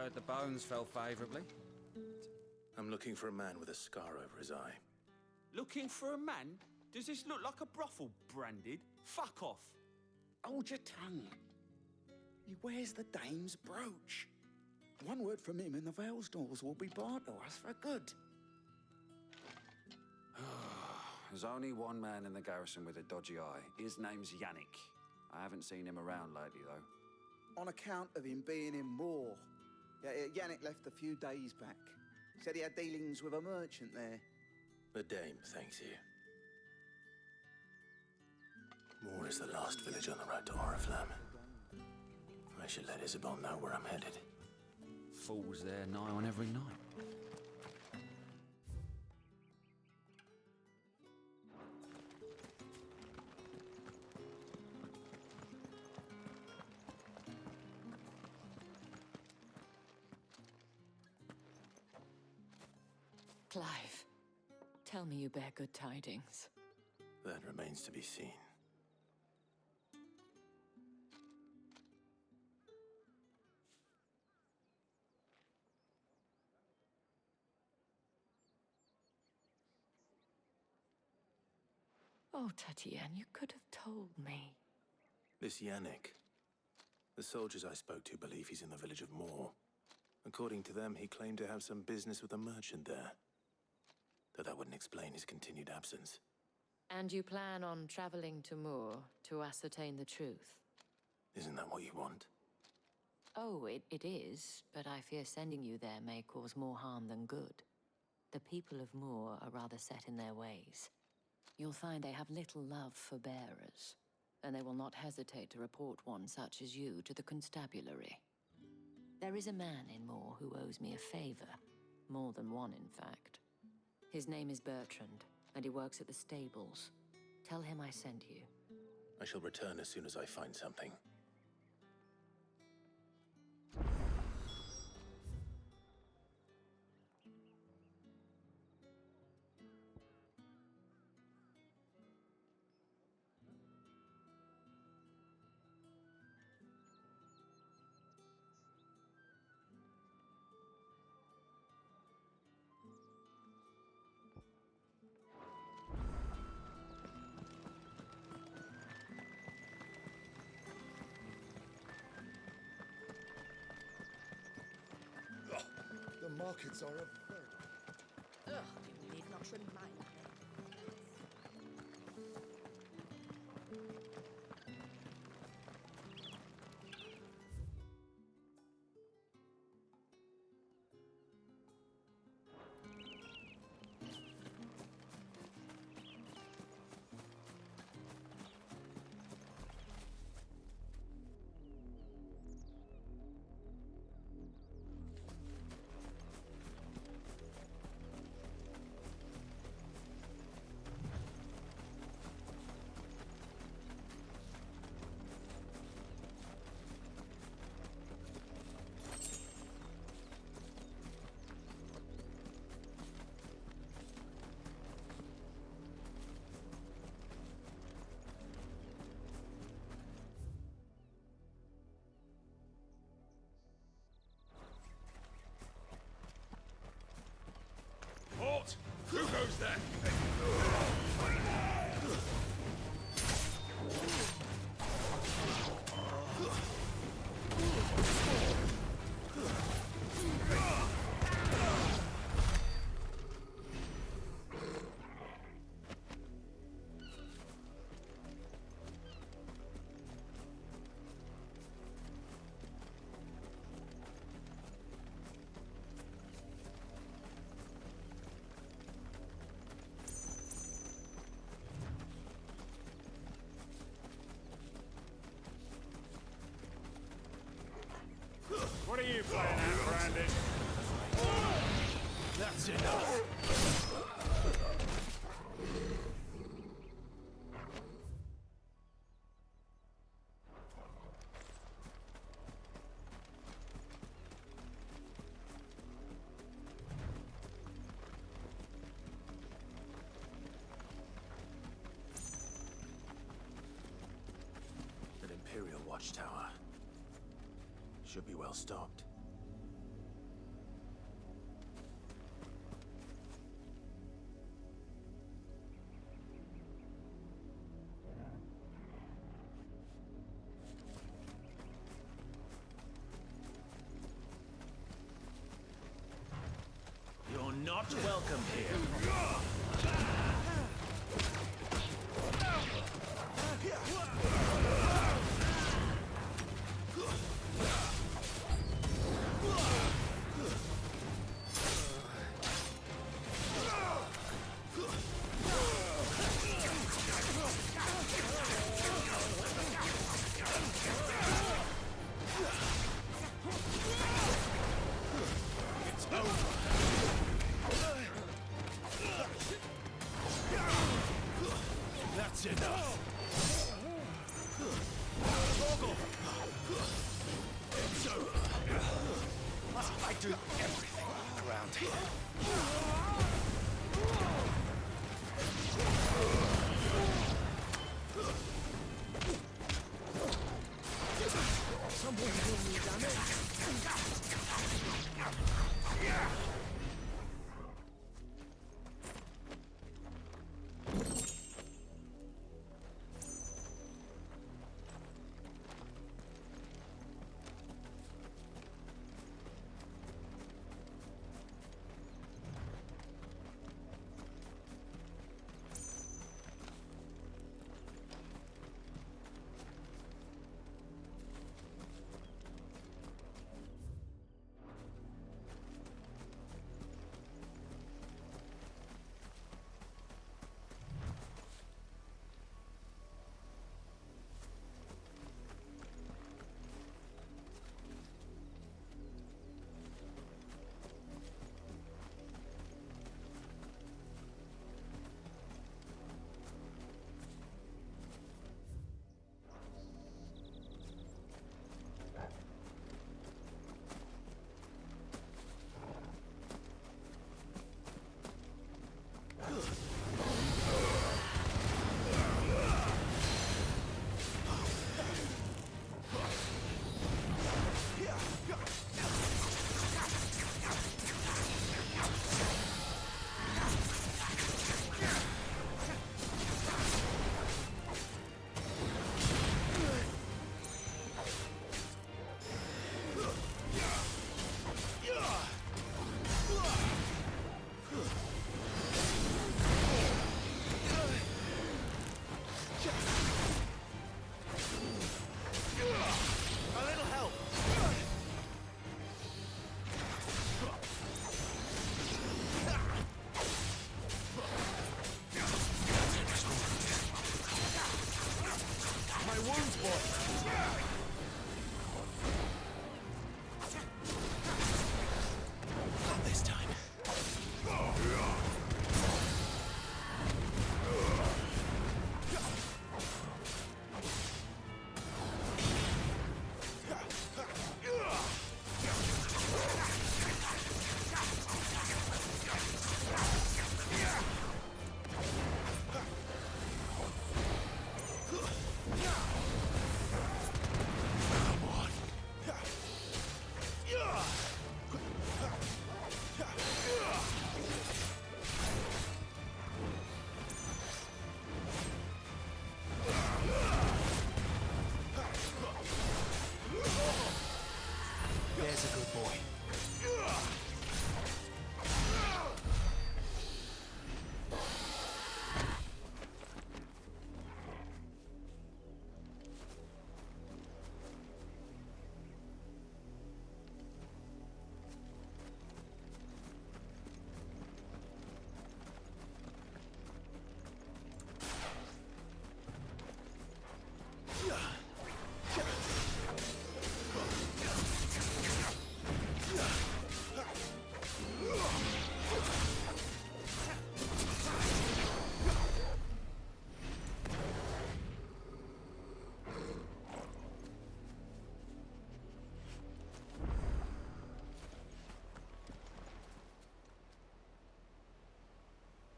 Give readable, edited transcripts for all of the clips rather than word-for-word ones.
Heard the bones fell favorably. I'm looking for a man with a scar over his eye. Looking for a man? Does this look like a brothel branded? Fuck off. Hold your tongue. He wears the dame's brooch. One word from him and the Vale's doors will be barred to us for good. There's only one man in the garrison with a dodgy eye. His name's Yannick. I haven't seen him around lately, though. On account of him being in Moor. Yannick left a few days back. Said he had dealings with a merchant there. The dame thanks you. Moor is the last village on the road to Oriflamme. I should let Isabel know where I'm headed. Falls there nigh on every night. Clive, tell me you bear good tidings. That remains to be seen. Oh, Tatiane, you could have told me. This Yannick. The soldiers I spoke to believe he's in the village of Moor. According to them, he claimed to have some business with a merchant there. Though that wouldn't explain his continued absence. And you plan on traveling to Moor to ascertain the truth? Isn't that what you want? Oh, it is, but I fear sending you there may cause more harm than good. The people of Moor are rather set in their ways. You'll find they have little love for bearers, and they will not hesitate to report one such as you to the constabulary. There is a man in Moor who owes me a favor. More than one, in fact. His name is Bertrand, and he works at the stables. Tell him I sent you. I shall return as soon as I find something. The markets are a very... Ugh, you need not remind me. Halt! Who goes there? What are you playing at, Brandon? That's enough! An Imperial watchtower. Should be well stocked. much welcome here. That's enough. It's over. Must I do everything around here? Someone will need damage. Not this time. There's a good boy.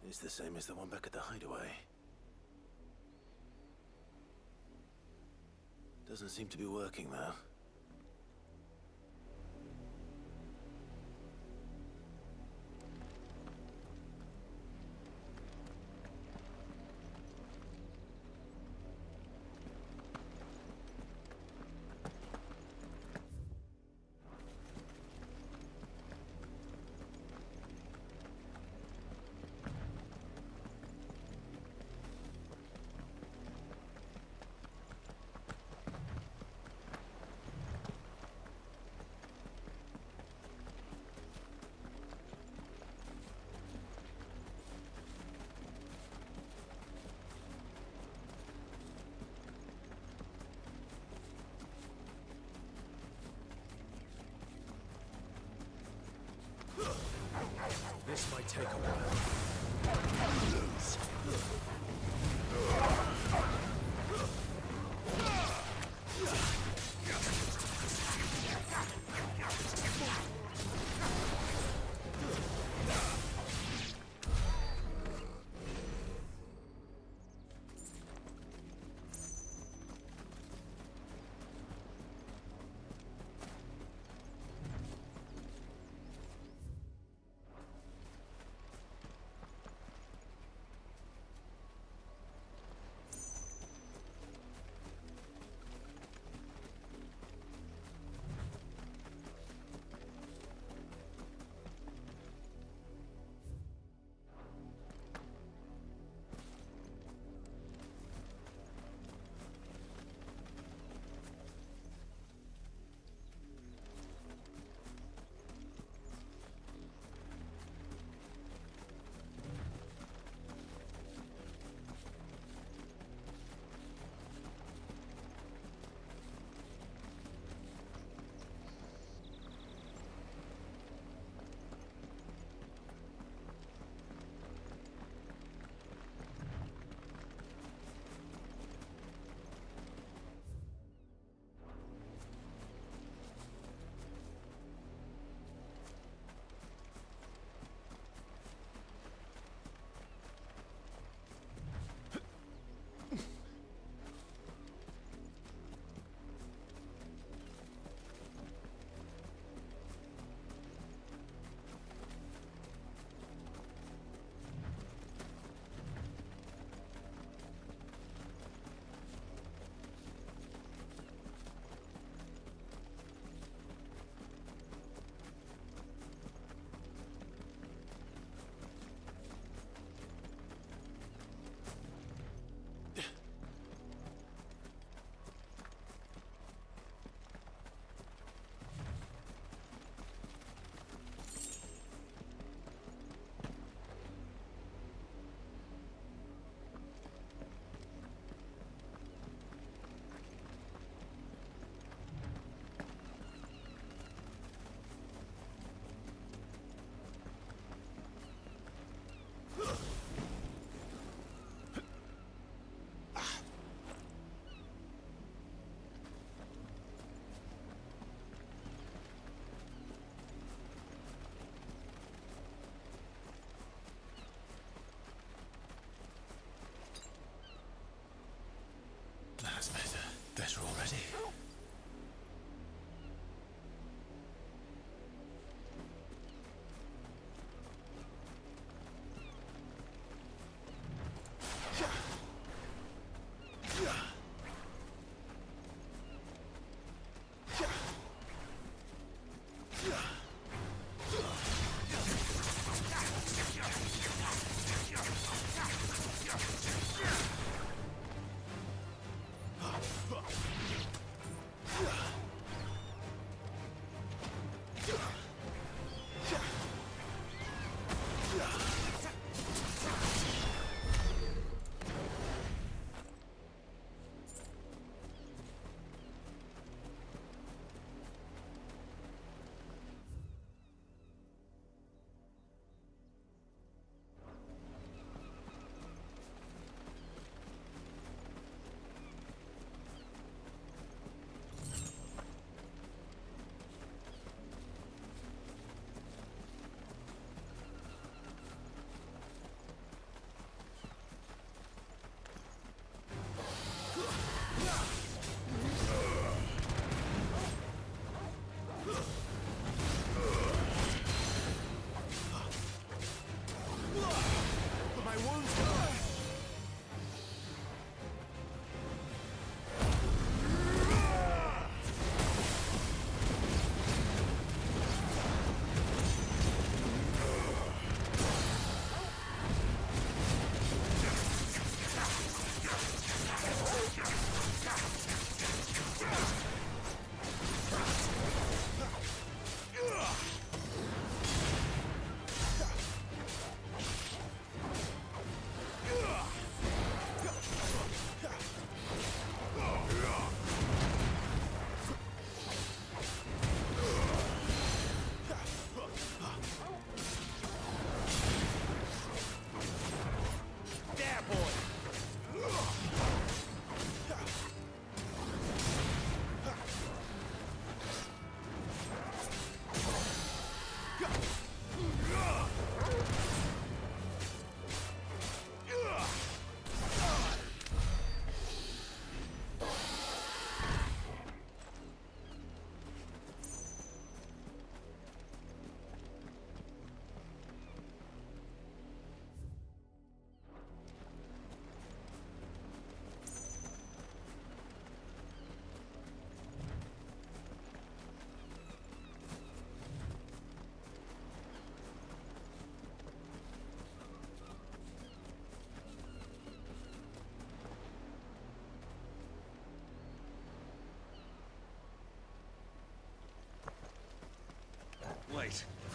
It's the same as the one back at the hideaway. Doesn't seem to be working, though. take a while. Lose.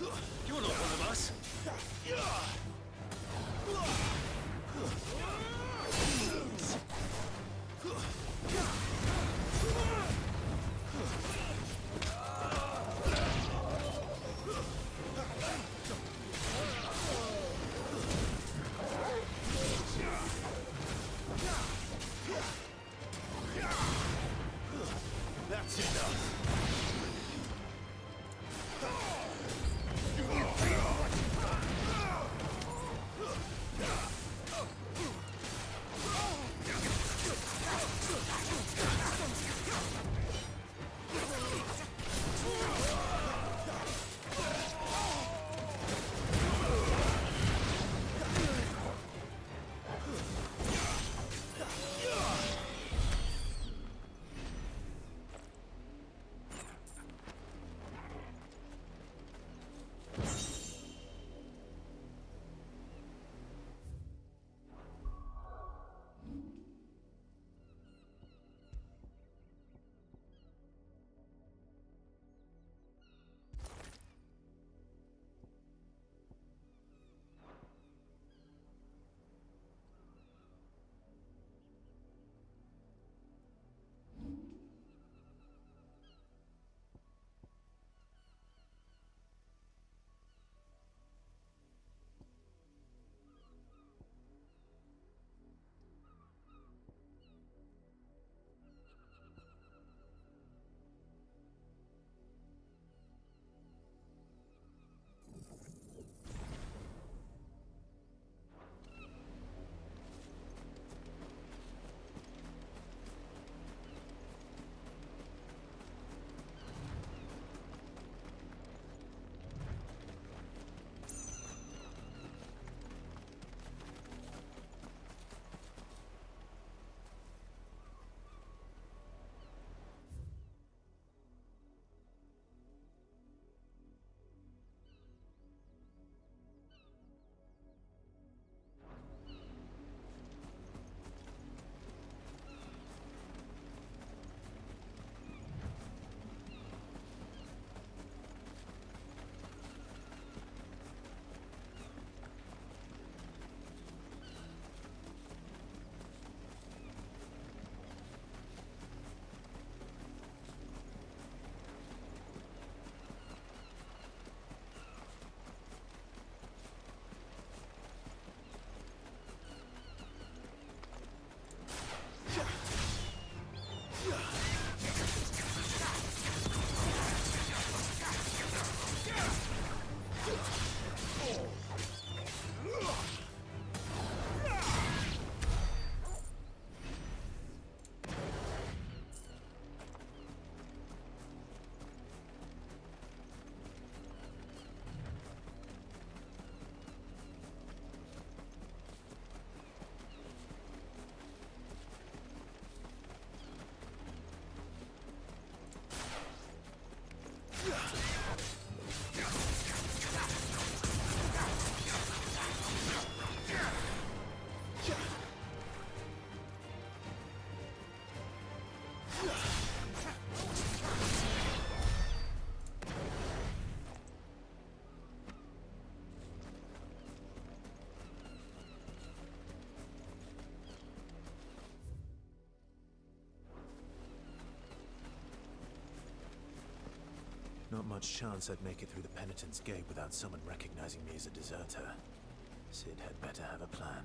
You're not one of us. That's enough. Not much chance I'd make it through the Penitent's Gate without someone recognizing me as a deserter. Sid had better have a plan.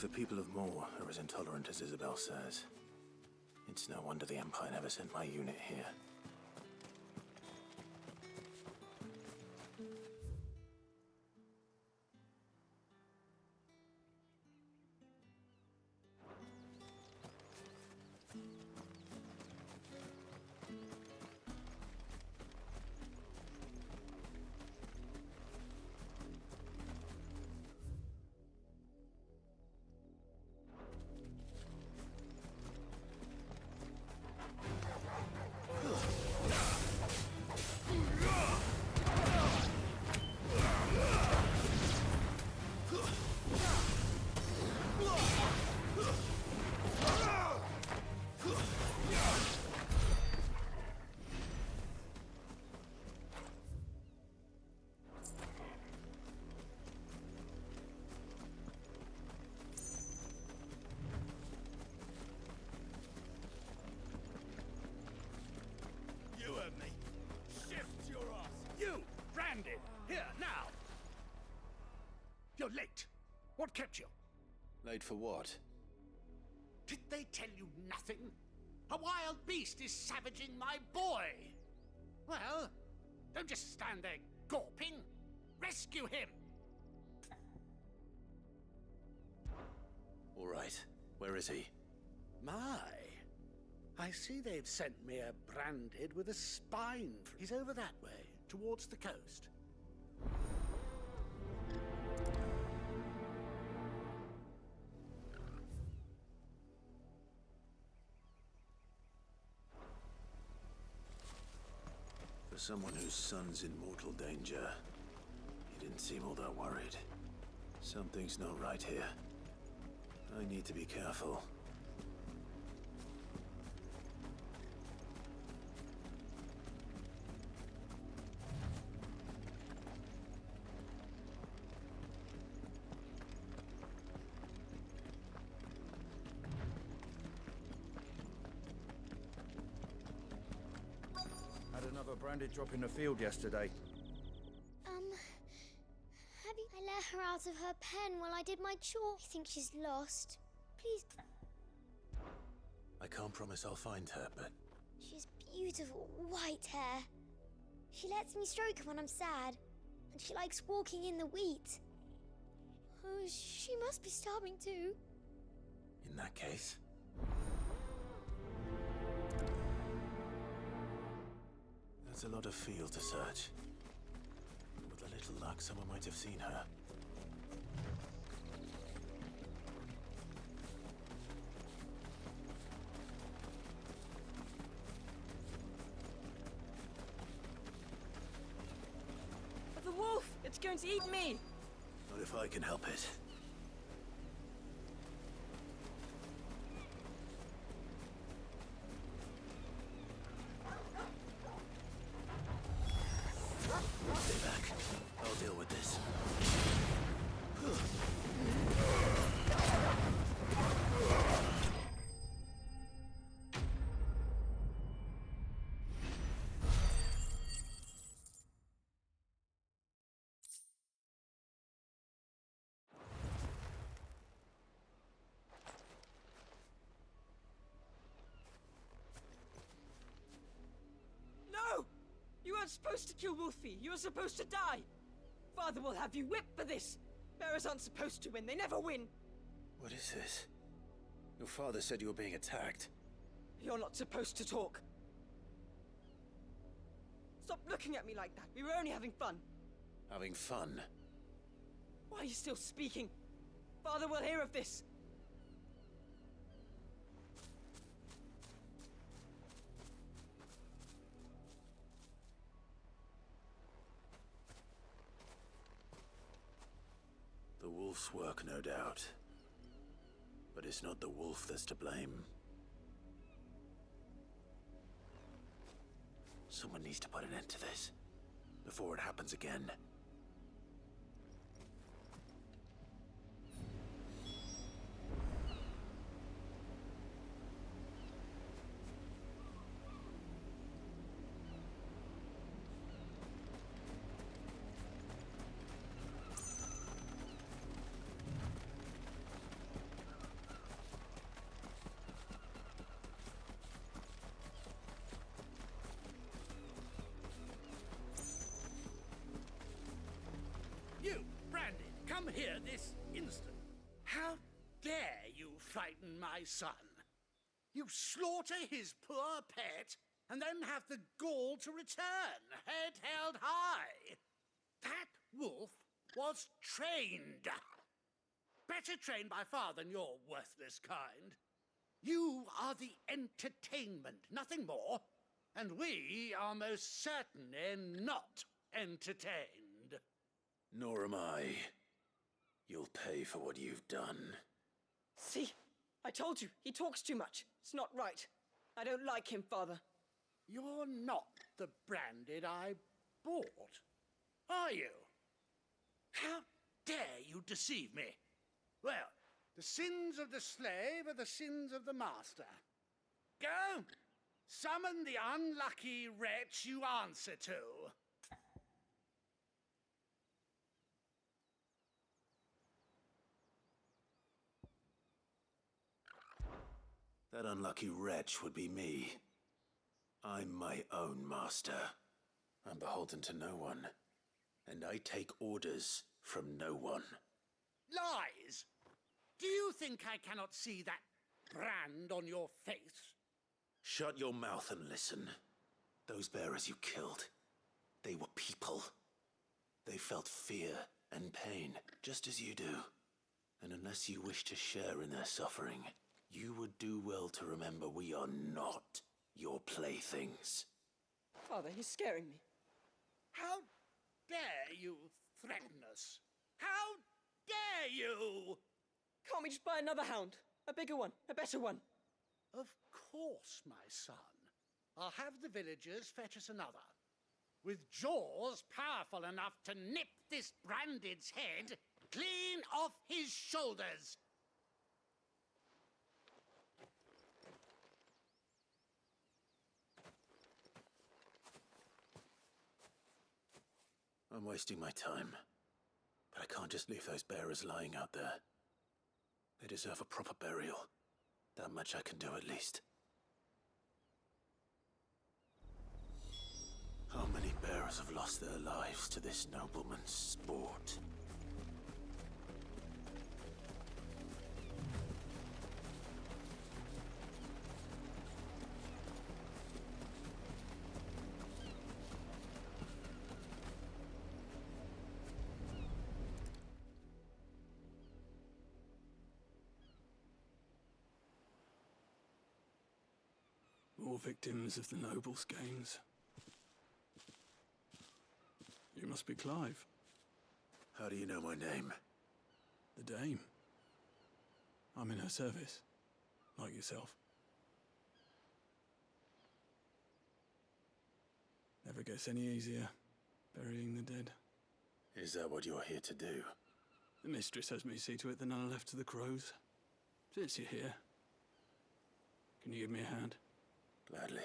the people of Moor are as intolerant as Isabel says, it's no wonder the Empire never sent my unit here. Here, now! You're late. What kept you? Late for what? Did they tell you nothing? A wild beast is savaging my boy! Well, don't just stand there gawping. Rescue him! All right. Where is he? My. I see they've sent me a branded with a spine. He's over that way, towards the coast. For someone whose son's in mortal danger, he didn't seem all that worried. Something's not right here. I need to be careful. Had another branded drop in the field yesterday. I let her out of her pen while I did my chore. I think she's lost. Please. I can't promise I'll find her, but... She has beautiful white hair. She lets me stroke her when I'm sad. And she likes walking in the wheat. Oh, she must be starving too. in that case... That's a lot of field to search. With a little luck, someone might have seen her. The wolf! It's going to eat me! Not if I can help it. Stay back. I'll deal with this. No! You weren't supposed to kill Wolfie. You were supposed to die. Father will have you whipped for this. Bearers aren't supposed to win. They never win. What is this? Your father said you were being attacked. You're not supposed to talk. Stop looking at me like that. We were only having fun. Having fun? Why are you still speaking? Father will hear of this. The wolf's work, no doubt. But it's not the wolf that's to blame. Someone needs to put an end to this, before it happens again. here this instant. How dare you frighten my son? You slaughter his poor pet, and then have the gall to return, head held high. That wolf was trained. Better trained by far than your worthless kind. You are the entertainment, nothing more. And we are most certainly not entertained. Nor am I. You'll pay for what you've done. See? I told you, he talks too much. It's not right. I don't like him, Father. You're not the branded I bought, are you? How dare you deceive me? Well, the sins of the slave are the sins of the master. Go! Summon the unlucky wretch you answer to. That unlucky wretch would be me. I'm my own master. I'm beholden to no one. And I take orders from no one. Lies! Do you think I cannot see that brand on your face? Shut your mouth and listen. Those bearers you killed, they were people. They felt fear and pain, just as you do. And unless you wish to share in their suffering, you would do well to remember we are not your playthings. Father, he's scaring me. How dare you threaten us? How dare you? Can't we just buy another hound? A bigger one, a better one. Of course, my son. I'll have the villagers fetch us another. With jaws powerful enough to nip this branded's head clean off his shoulders. I'm wasting my time. But I can't just leave those bearers lying out there. They deserve a proper burial. That much I can do at least. How many bearers have lost their lives to this nobleman's sport? More victims of the nobles' games. You must be Clive. How do you know my name? The Dame. I'm in her service, like yourself. Never gets any easier, burying the dead. Is that what you're here to do? The mistress has me see to it that none are left to the crows. Since you're here, can you give me a hand? Gladly.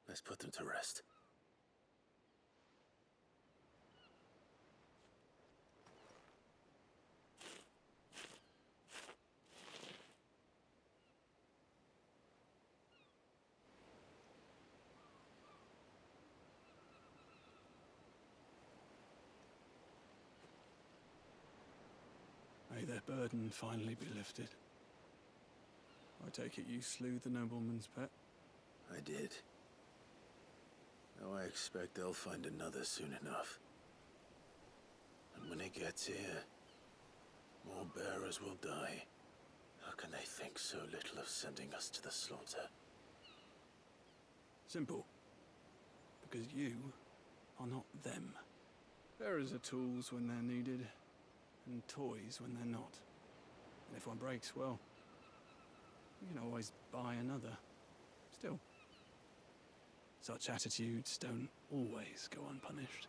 Let's put them to rest. May their burden finally be lifted. I take it you slew the nobleman's pet? I did. Now I expect they'll find another soon enough. And when it gets here, more bearers will die. How can they think so little of sending us to the slaughter? Simple. Because you are not them. Bearers are tools when they're needed, and toys when they're not. And if one breaks, well, you can always buy another. Still, such attitudes don't always go unpunished.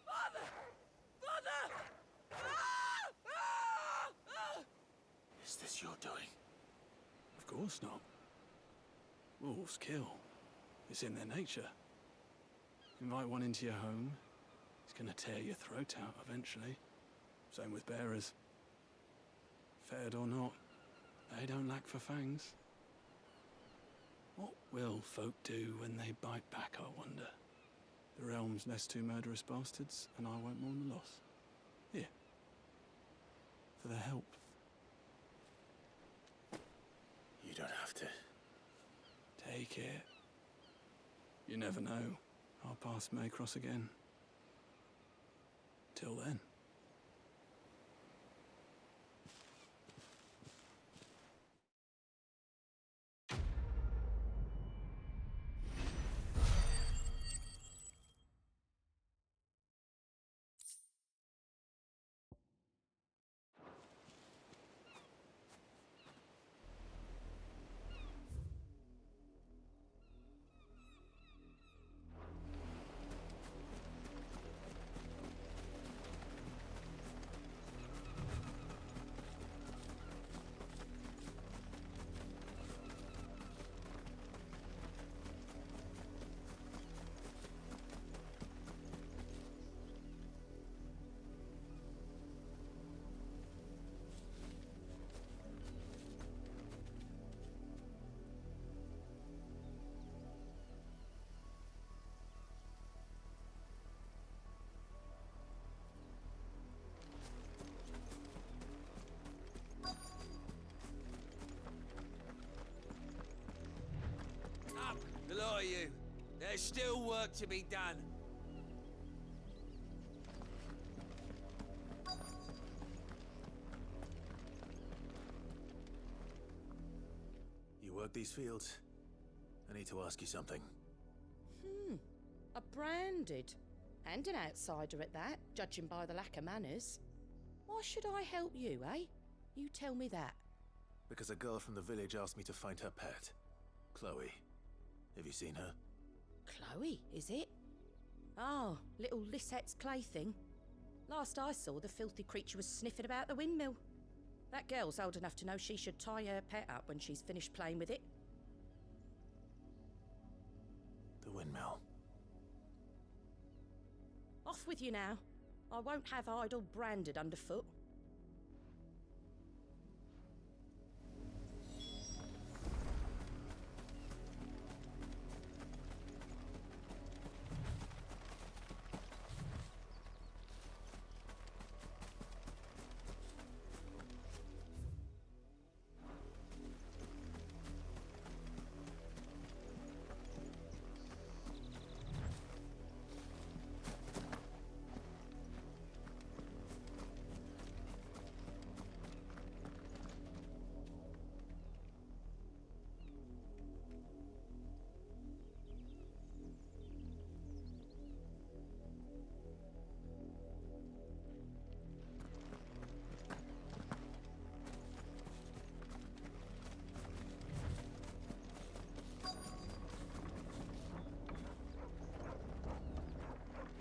Father! Father! Is this your doing? Of course not. Wolves kill. It's in their nature. Invite one into your home, he's gonna tear your throat out eventually. Same with bearers. Fed or not, they don't lack for fangs. What will folk do when they bite back, I wonder? The realm's less two murderous bastards, and I won't mourn the loss. Here. For their help. You don't have to. Take it. You never know. Our paths may cross again. Till then. Up, the lot of you. There's still work to be done. You work these fields? I need to ask you something. A branded. And an outsider at that, judging by the lack of manners. Why should I help you, eh? You tell me that. Because a girl from the village asked me to find her pet. Chloe. Have you seen her? Chloe, is it? Oh, little Lisette's plaything. Last I saw, the filthy creature was sniffing about the windmill. That girl's old enough to know she should tie her pet up when she's finished playing with it. The windmill. Off with you now. I won't have idle branded underfoot.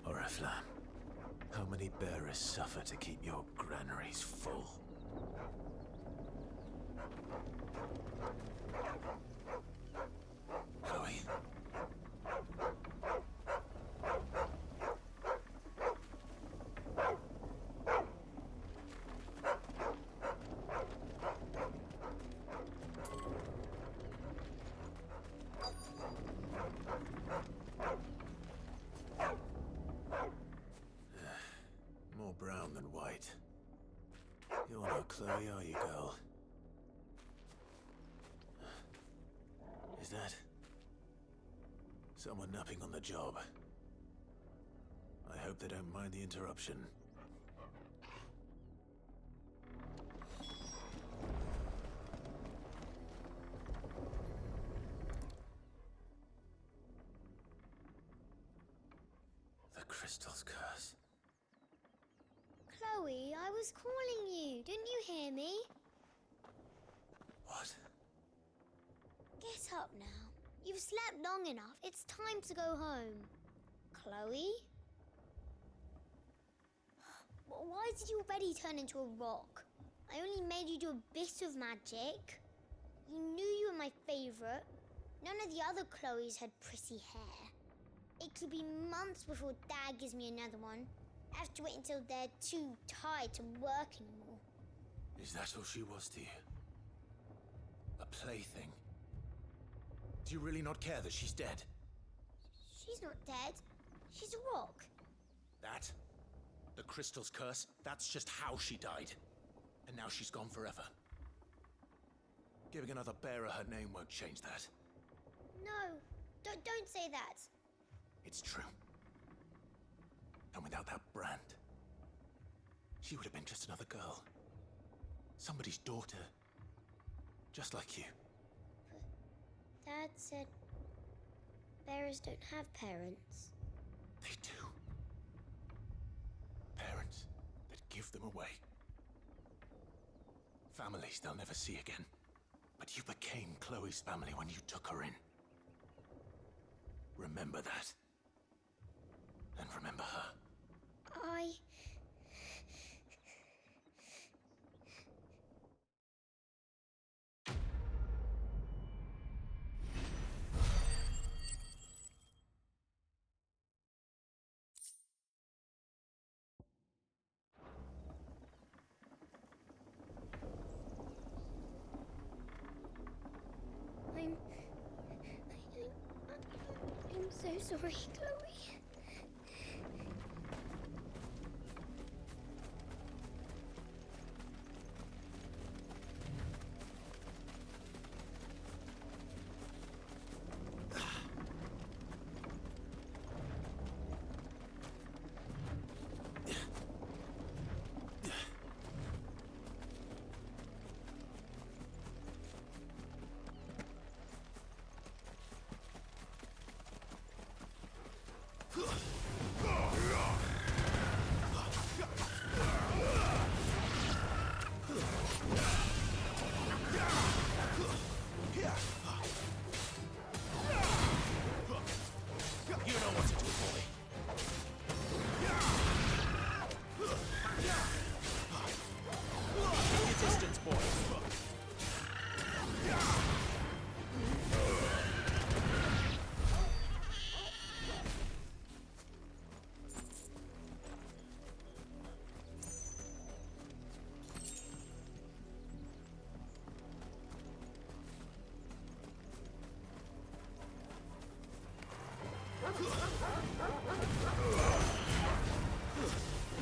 Oriflamme, how many bearers suffer to keep your granaries full? Chloe? More brown than white. You're not Chloe, are you, girl? Is that someone napping on the job? I hope they don't mind the interruption. The crystal's curse. Chloe, I was calling you. Didn't you hear me? What? Get up now. You've slept long enough. It's time to go home. Chloe? Why did you already turn into a rock? I only made you do a bit of magic. You knew you were my favorite. None of the other Chloes had pretty hair. It could be months before Dad gives me another one. I have to wait until they're too tired to work anymore. Is that all she was to you? A plaything? Do you really not care that she's dead? She's not dead. She's a rock. That? The crystal's curse? That's just how she died. And now she's gone forever. Giving another bearer her name won't change that. No, don't say that. It's true. And without that brand, she would have been just another girl. Somebody's daughter. Just like you. But Dad said bearers don't have parents. They do. Parents that give them away. Families they'll never see again. But you became Chloe's family when you took her in. Remember that. And remember her. I'm so sorry, Chloe.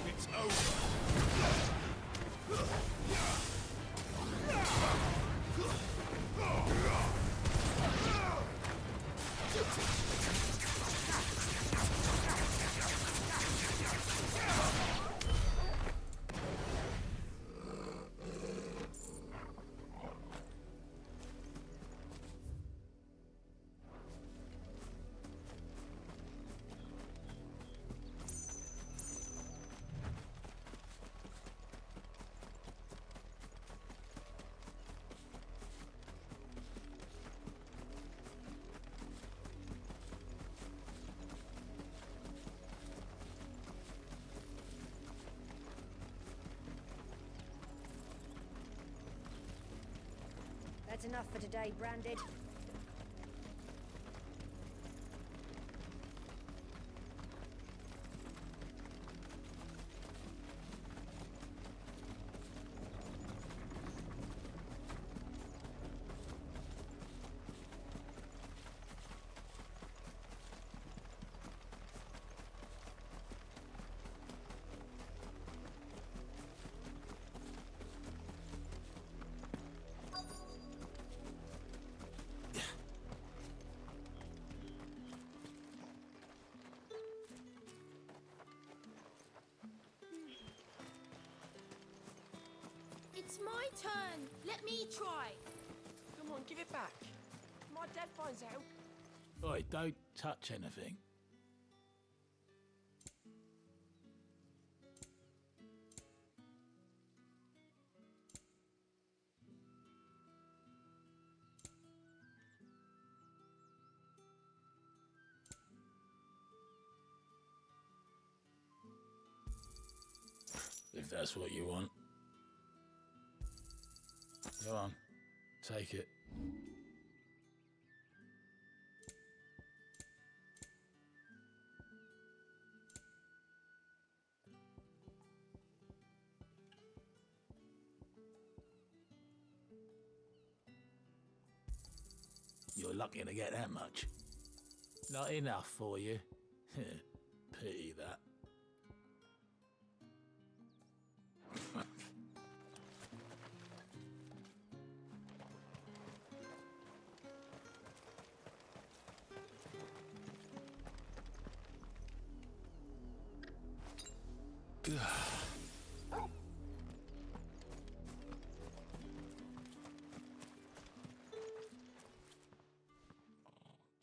It's over. That's enough for today, Branded. It's my turn. Let me try. Come on, give it back. My dad finds out. Oi, don't touch anything. If that's what you want. Go on, take it. You're you're lucky to get that much. Not enough for you. Pity that.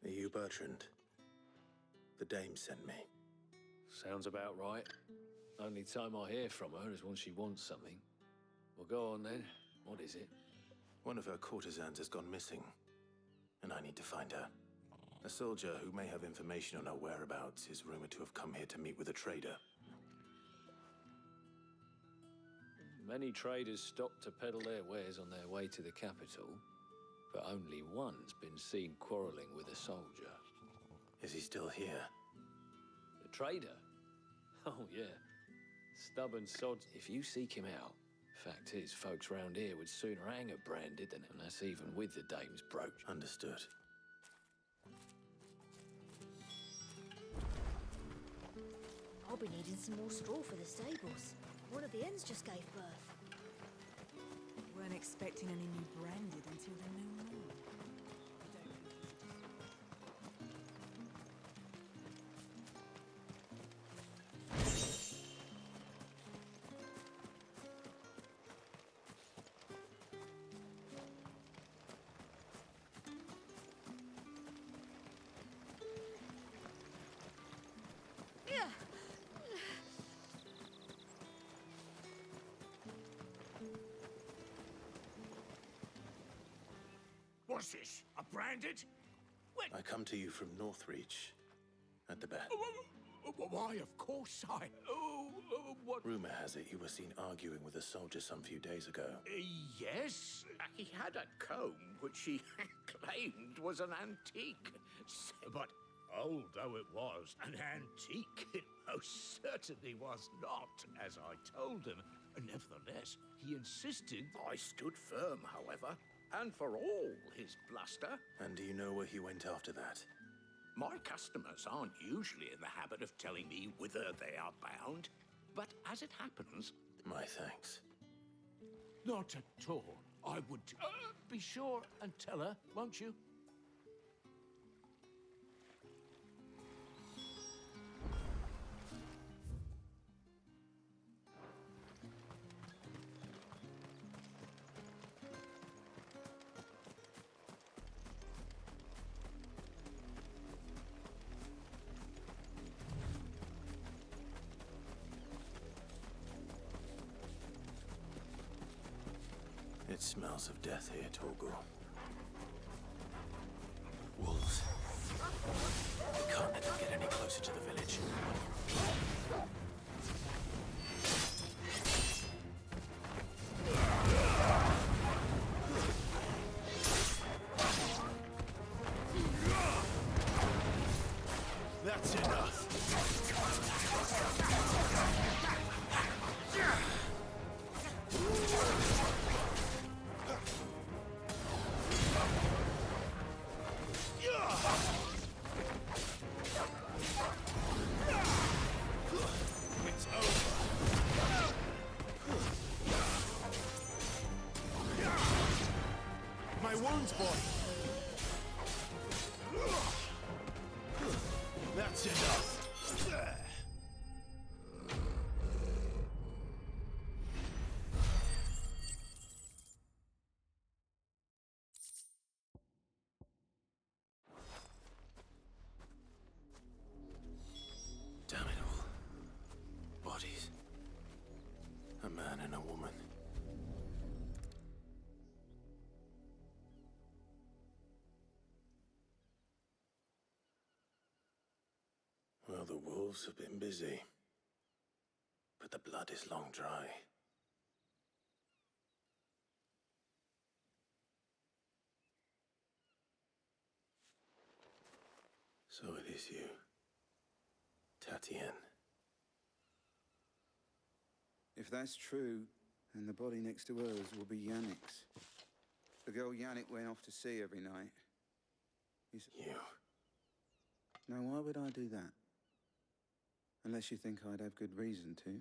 Are you Bertrand? The dame sent me. Sounds about right. Only time I hear from her is when she wants something. Well, go on then. What is it? One of her courtesans has gone missing, and I need to find her. A soldier who may have information on her whereabouts is rumored to have come here to meet with a trader. Many traders stop to peddle their wares on their way to the capital, but only one's been seen quarrelling with a soldier. Is he still here? The trader? Oh, yeah. Stubborn sod. If you seek him out, fact is, folks round here would sooner hang a branded than, and that's even with the dame's brooch. Understood. I'll be needing some more straw for the stables. One of the hens just gave birth. Weren't expecting any new branded until the new moon. What's this? A branded? When? I come to you from Northreach, at the back. Why, of course I... what... Rumor has it you were seen arguing with a soldier some few days ago. Yes. He had a comb which he claimed was an antique. But although it was an antique, it most certainly was not, as I told him. Nevertheless, he insisted I stood firm, however. And for all his bluster... And do you know where he went after that? My customers aren't usually in the habit of telling me whither they are bound. But as it happens... My thanks. Not at all. I would... be sure and tell her, won't you? It smells of death here, Torgal. Wolves. We can't let them get any closer to the village. That's enough. My wounds, boy. That's enough. Damn it all. Bodies. A man and a woman. Well, the wolves have been busy. But the blood is long dry. So it is you. Tatienne. If that's true, then the body next to hers will be Yannick's. The girl Yannick went off to see every night. You. Now, why would I do that? Unless you think I'd have good reason to.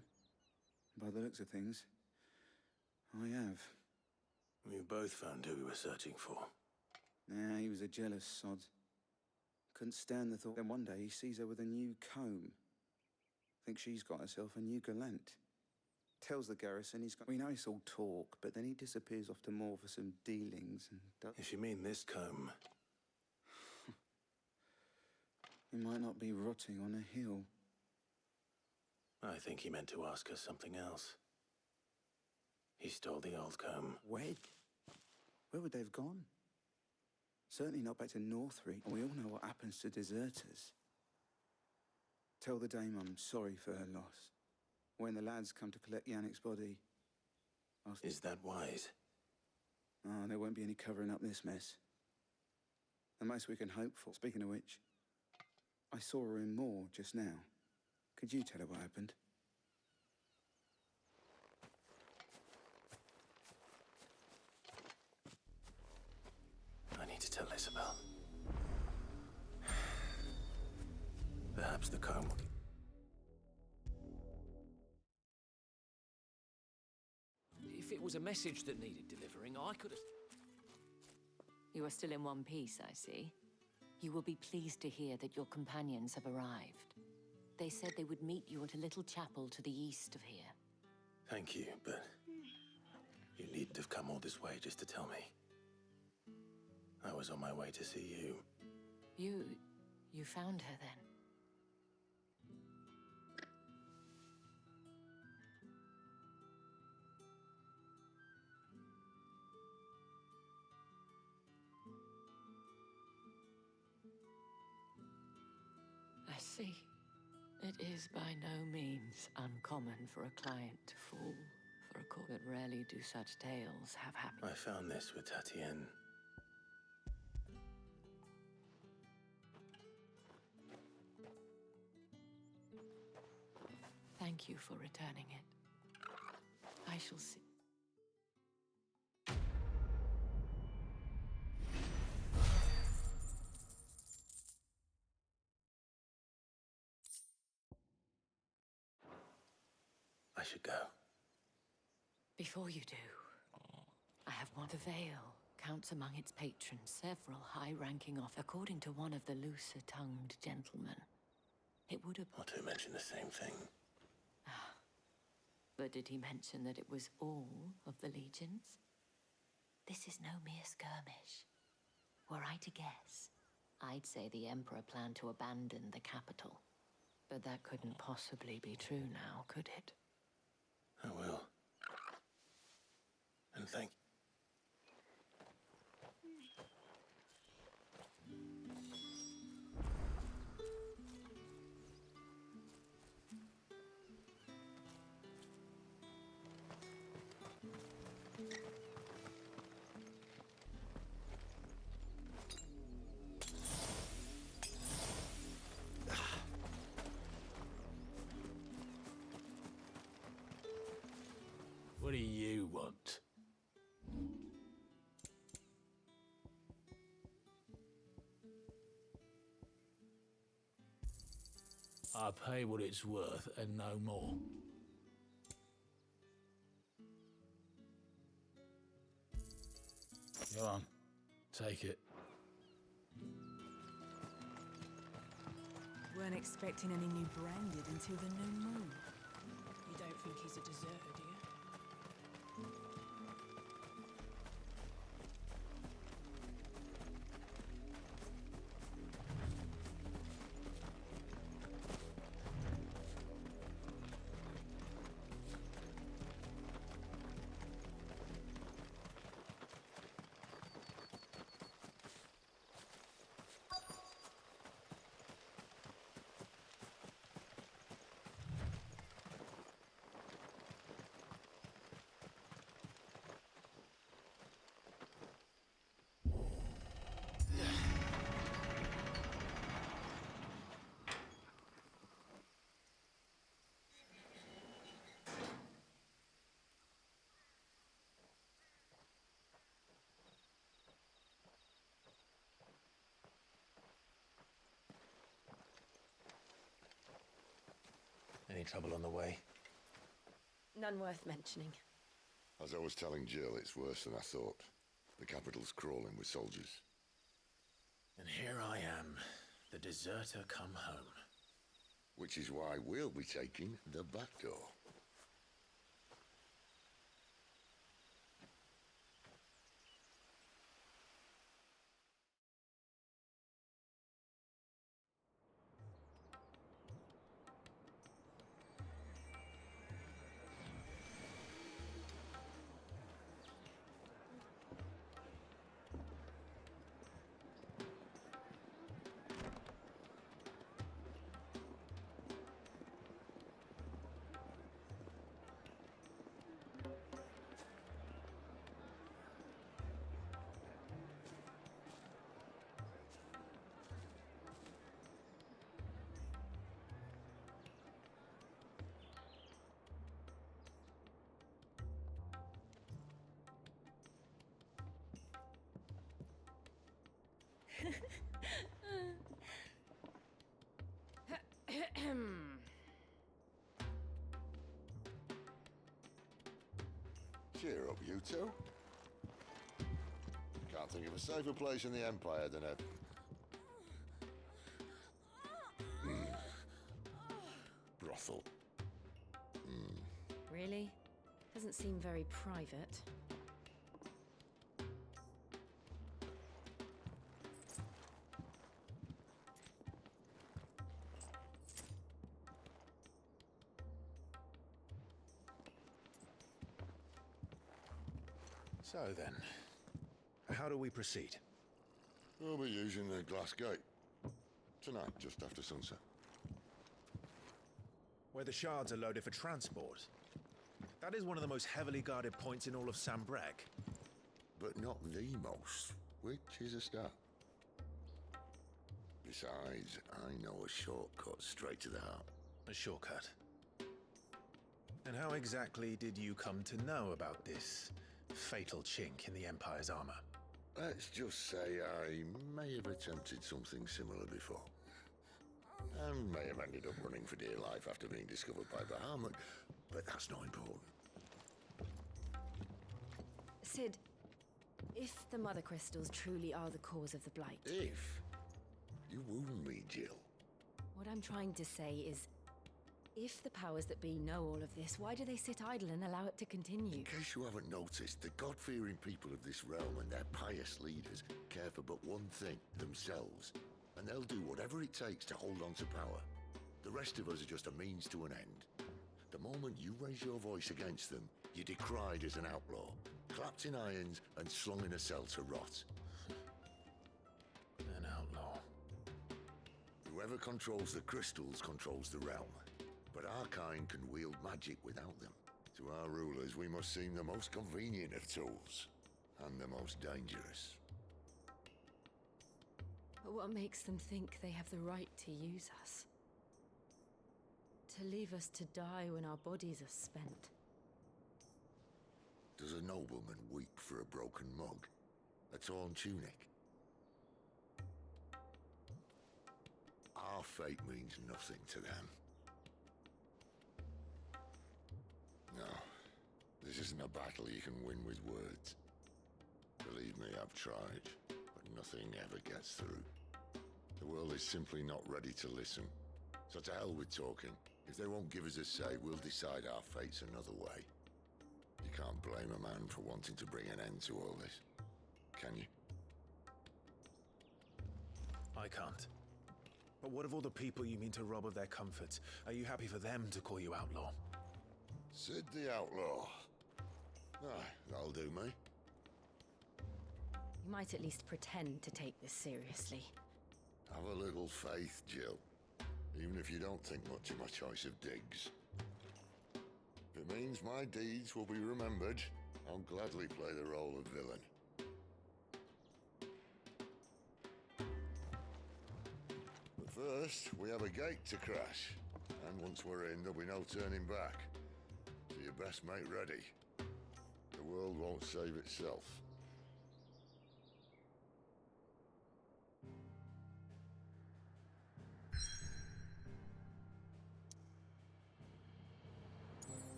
By the looks of things, I have. We both found who we were searching for. Nah, he was a jealous sod. Couldn't stand the thought. Then one day he sees her with a new comb. Thinks she's got herself a new gallant. Tells the garrison he's got... We know it's all talk, but then he disappears off to Moor for some dealings and... If you mean this comb... He might not be rotting on a hill. I think he meant to ask us something else. He stole the old comb. Wed? Where would they have gone? Certainly not back to Northreach, and we all know what happens to deserters. Tell the dame I'm sorry for her loss. When the lads come to collect Yannick's body, Is that wise? Oh, there won't be any covering up this mess. The most we can hope for. Speaking of which, I saw her in Moor just now. Could you tell her what happened? I need to tell Isabel. Perhaps the comb... If it was a message that needed delivering, I could have... You are still in one piece, I see. You will be pleased to hear that your companions have arrived. They said they would meet you at a little chapel to the east of here. Thank you, but... You needn't have come all this way just to tell me. I was on my way to see you. You found her then? I see. It is by no means uncommon for a client to fall for a court, but rarely do such tales have happened. I found this with Tatienne. Thank you for returning it. I shall see. I should go. Before you do, I have one. The Vale counts among its patrons several high-ranking off, according to one of the looser-tongued gentlemen. It would have... Not to mention the same thing. But did he mention that it was all of the legions? This is no mere skirmish. Were I to guess, I'd say the Emperor planned to abandon the capital. But that couldn't possibly be true now, could it? I will. And thank you. What do you want? I pay what it's worth and no more. Go on, take it. Weren't expecting any new branded until the new moon. You don't think he's a deserter, do you? trouble on the way? None worth mentioning. As I was telling Jill, it's worse than I thought. The capital's crawling with soldiers. And here I am, the deserter come home. Which is why we'll be taking the back door. Cheer up, you two. Can't think of a safer place in the Empire than a... brothel. Really? Doesn't seem very private. So then, how do we proceed? We'll be using the glass gate. Tonight, just after sunset. Where the shards are loaded for transport. That is one of the most heavily guarded points in all of Sambrek. But not the most, which is a start. Besides, I know a shortcut straight to the heart. A shortcut? And how exactly did you come to know about this fatal chink in the Empire's armor? Let's just say I may have attempted something similar before. And may have ended up running for dear life after being discovered by Bahamut, but that's not important. Sid, if the Mother Crystals truly are the cause of the Blight... If? You wound me, Jill. What I'm trying to say is, if the powers that be know all of this, why do they sit idle and allow it to continue? In case you haven't noticed, the God-fearing people of this realm and their pious leaders care for but one thing, themselves. And they'll do whatever it takes to hold on to power. The rest of us are just a means to an end. The moment you raise your voice against them, you're decried as an outlaw, clapped in irons and slung in a cell to rot. An outlaw. Whoever controls the crystals controls the realm. But our kind can wield magic without them. To our rulers, we must seem the most convenient of tools, and the most dangerous. But what makes them think they have the right to use us? To leave us to die when our bodies are spent? Does a nobleman weep for a broken mug? A torn tunic? Our fate means nothing to them. No, this isn't a battle you can win with words. Believe me, I've tried, but nothing ever gets through. The world is simply not ready to listen. So to hell with talking. If they won't give us a say, we'll decide our fates another way. You can't blame a man for wanting to bring an end to all this, can you? I can't. But what of all the people you mean to rob of their comforts? Are you happy for them to call you outlaw? Sid the Outlaw. Aye, that'll do me. You might at least pretend to take this seriously. Have a little faith, Jill. Even if you don't think much of my choice of digs. If it means my deeds will be remembered, I'll gladly play the role of villain. But first, we have a gate to crash. And once we're in, there'll be no turning back. So you best make ready. The world won't save itself.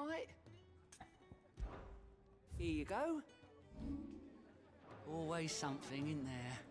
right? Here you go. Always something, in there?